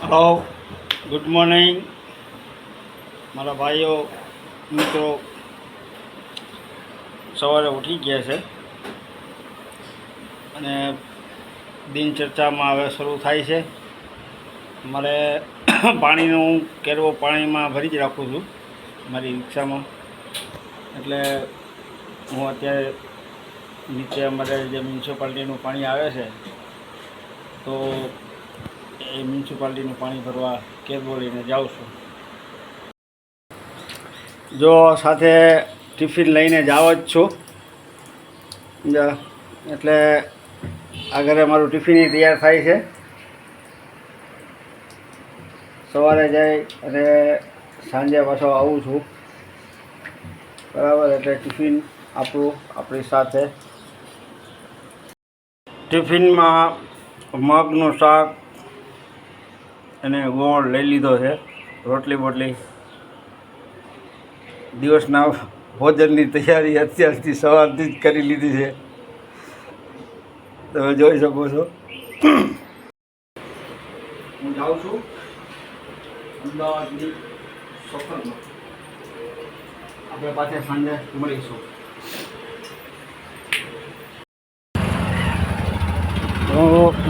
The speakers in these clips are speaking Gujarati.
હલો, ગુડ મોર્નિંગ મારા ભાઈઓ મિત્રો. સવારે ઉઠી ગયા છે અને દિનચર્ચામાં હવે શરૂ થાય છે. મારે પાણીનું કેરવો પાણીમાં ભરી જ રાખું છું મારી રિક્ષામાં. એટલે હું અત્યારે નીચે અમારે જે મ્યુનિસિપાલિટીનું પાણી આવે છે તો એ મ્યુનિસિપાલિટીનું પાણી ભરવા કેરવો લઈને જાઉં છું. જો સાથે ટિફિન લઈને જાવ જ છું એટલે આગળ મારું ટિફિન તૈયાર થાય છે. સવારે જઈ અને સાંજે પાછો આવું છું, બરાબર. એટલે ટિફિન આપણી સાથે ટિફિનમાં મગનું શાક અને ગોળ લઈ લીધો છે. રોટલી બોટલી દિવસના ભોજનની તૈયારી અત્યારથી સવારથી જ કરી લીધી છે, તમે જોઈ શકો છો. હું જાઉં છું અમદાવાદની સફરમાં. આપણે પાછા સાંજે મળીશું. તો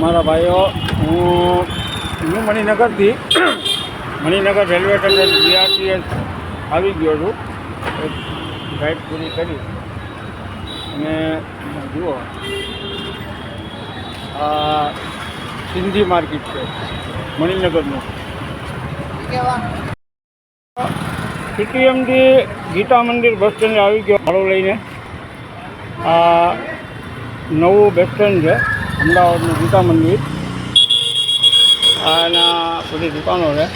મારા ભાઈઓ, હું મણિનગરથી મણિનગર રેલવે સ્ટેશન BRTS આવી ગયો છું. રાઈડ પૂરી કરી અને જુઓ આ સિંધી માર્કેટ છે મણિનગરનું. PTMથી ગીતા મંદિર બસ સ્ટેન્ડ આવી ગયો ભાડો લઈને. આ નવું બસ સ્ટેન્ડ છે અમદાવાદનું ગીતા મંદિર. આના બધી દુકાનો છે.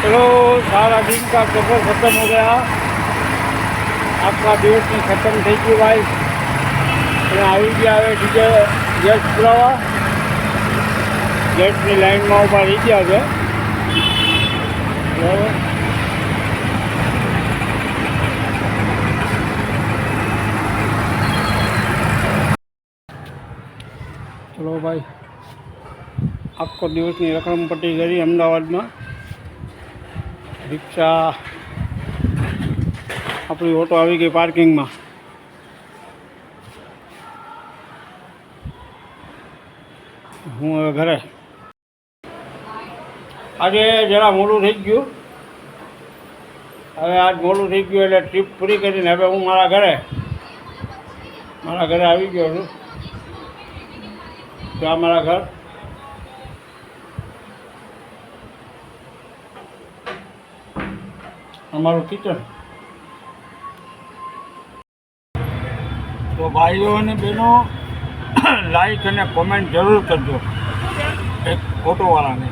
चलो सारा दिन का सफ़र ख़त्म हो गया. आपका दिवस नहीं ख़त्म થઈ ગયું ભાઈ. અને આવી ગયા હવે બીજે ગેસ પુરાવા. ગેસની લાઈનમાં ઊભા રહી ગયા છે, બરાબર. ચલો ભાઈ, આખો દિવસની રકમ પટી કરી અમદાવાદમાં. રિક્ષા આપણી ઓટો આવી ગઈ પાર્કિંગમાં. હું હવે ઘરે. આજે જરા મોડું થઈ ગયું. હવે આજ મોડું થઈ ગયું એટલે ટ્રીપ પૂરી કરીને હવે હું મારા ઘરે આવી ગયો છું. તો આ મારા ઘર. અમારું કિચન. તો ભાઈઓ અને બહેનો, લાઈક અને કોમેન્ટ જરૂર કરજો એક ઓટોવાળાને.